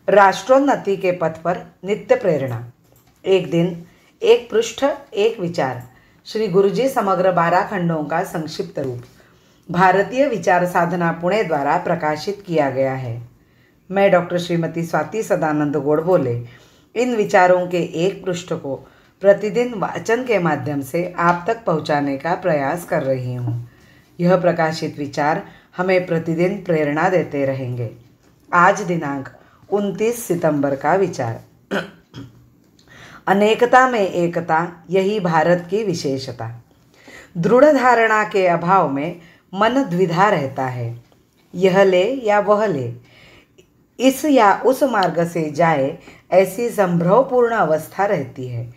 राष्ट्रोन्नति के पथ पर नित्य प्रेरणा। एक दिन, एक पृष्ठ, एक विचार। श्री गुरुजी समग्र 12 खंडों का संक्षिप्त रूप भारतीय विचार साधना पुणे द्वारा प्रकाशित किया गया है। मैं डॉक्टर श्रीमती स्वाति सदानंद गौड़ बोले इन विचारों के एक पृष्ठ को प्रतिदिन वाचन के माध्यम से आप तक पहुंचाने का प्रयास कर रही हूं। यह प्रकाशित विचार हमें प्रतिदिन प्रेरणा देते रहेंगे। आज दिनांक 29 सितंबर का विचार। अनेकता में एकता, यही भारत की विशेषता। दृढ़ धारणा के अभाव में मन द्विधा रहता है, यह ले या वह ले, इस या उस मार्ग से जाए, ऐसी संभ्रमपूर्ण अवस्था रहती है।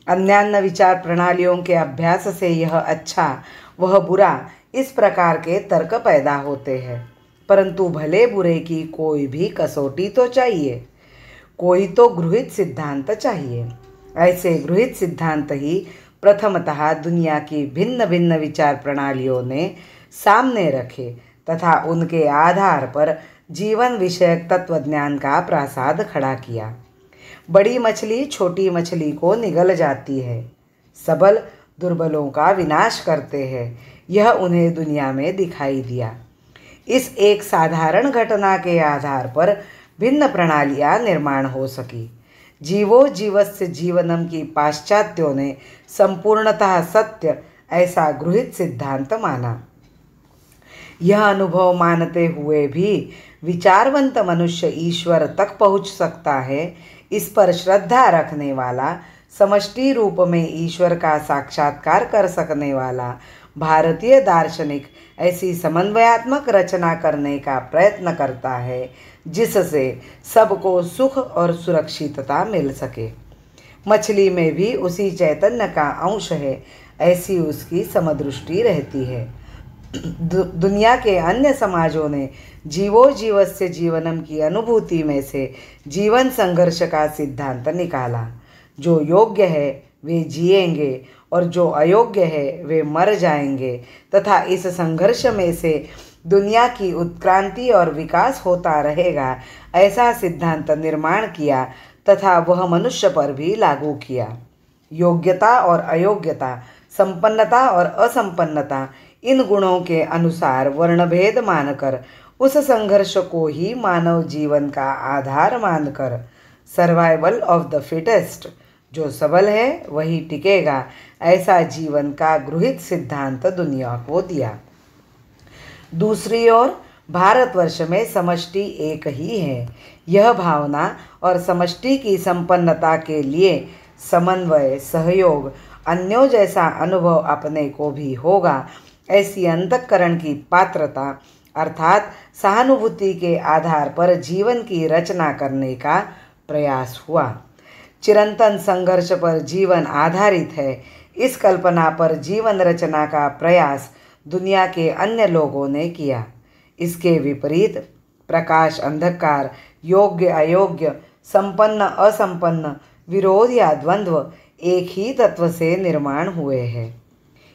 अन्यान्य विचार प्रणालियों के अभ्यास से यह अच्छा वह बुरा, इस प्रकार के तर्क पैदा होते हैं। परंतु भले बुरे की कोई भी कसौटी तो चाहिए, कोई तो गृहीत सिद्धांत चाहिए। ऐसे गृहीत सिद्धांत ही प्रथमतः दुनिया की भिन्न भिन्न विचार प्रणालियों ने सामने रखे तथा उनके आधार पर जीवन विषयक तत्वज्ञान का प्रासाद खड़ा किया। बड़ी मछली छोटी मछली को निगल जाती है, सबल दुर्बलों का विनाश करते हैं, यह उन्हें दुनिया में दिखाई दिया। इस एक साधारण घटना के आधार पर भिन्न प्रणालियाँ निर्माण हो सकी। जीवो जीवस्य जीवनम की पाश्चात्यों ने संपूर्णतः सत्य ऐसा गृहीत सिद्धांत माना। यह अनुभव मानते हुए भी विचारवंत मनुष्य ईश्वर तक पहुँच सकता है, इस पर श्रद्धा रखने वाला, समष्टि रूप में ईश्वर का साक्षात्कार कर सकने वाला भारतीय दार्शनिक ऐसी समन्वयात्मक रचना करने का प्रयत्न करता है जिससे सबको सुख और सुरक्षितता मिल सके। मछली में भी उसी चैतन्य का अंश है, ऐसी उसकी समदृष्टि रहती है। दुनिया के अन्य समाजों ने जीवो जीवस्य जीवनम की अनुभूति में से जीवन संघर्ष का सिद्धांत निकाला। जो योग्य है वे जिएंगे और जो अयोग्य है वे मर जाएंगे तथा इस संघर्ष में से दुनिया की उत्क्रांति और विकास होता रहेगा, ऐसा सिद्धांत निर्माण किया तथा वह मनुष्य पर भी लागू किया। योग्यता और अयोग्यता, संपन्नता और असंपन्नता, इन गुणों के अनुसार वर्णभेद मानकर उस संघर्ष को ही मानव जीवन का आधार मानकर सर्वाइवल ऑफ द फिटेस्ट, जो सबल है वही टिकेगा, ऐसा जीवन का गृहीत सिद्धांत दुनिया को दिया। दूसरी ओर भारतवर्ष में समष्टि एक ही है। यह भावना और समष्टि की संपन्नता के लिए समन्वय, सहयोग, अन्यों जैसा अनुभव अपने को भी होगा, ऐसी अंतःकरण की पात्रता अर्थात सहानुभूति के आधार पर जीवन की रचना करने का प्रयास हुआ। चिरंतन संघर्ष पर जीवन आधारित है, इस कल्पना पर जीवन रचना का प्रयास दुनिया के अन्य लोगों ने किया। इसके विपरीत प्रकाश अंधकार, योग्य अयोग्य, संपन्न असंपन्न, विरोध या द्वंद्व एक ही तत्व से निर्माण हुए हैं।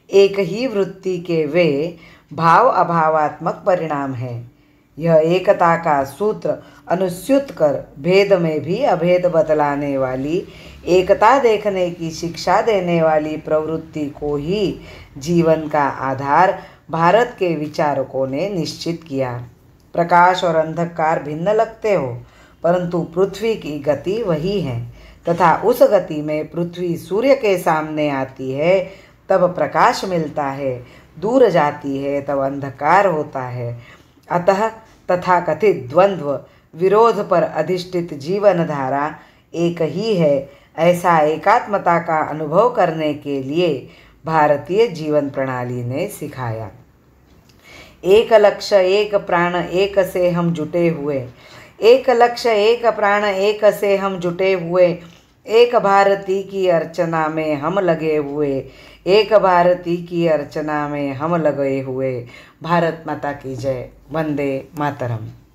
एक ही वृत्ति के वे भाव अभावात्मक परिणाम है। यह एकता का सूत्र अनुस्यूत कर भेद में भी अभेद बतलाने वाली, एकता देखने की शिक्षा देने वाली प्रवृत्ति को ही जीवन का आधार भारत के विचारकों ने निश्चित किया। प्रकाश और अंधकार भिन्न लगते हो, परंतु पृथ्वी की गति वही है तथा उस गति में पृथ्वी सूर्य के सामने आती है तब प्रकाश मिलता है, दूर जाती है तब अंधकार होता है। अतः तथाकथित द्वंद्व, विरोध पर अधिष्ठित जीवन धारा एक ही है, ऐसा एकात्मता का अनुभव करने के लिए भारतीय जीवन प्रणाली ने सिखाया। एक लक्ष्य एक प्राण एक से हम जुटे हुए, एक लक्ष्य एक प्राण एक से हम जुटे हुए, एक भारती की अर्चना में हम लगे हुए, एक भारती की अर्चना में हम लगे हुए। भारत माता की जय। वंदे मातरम।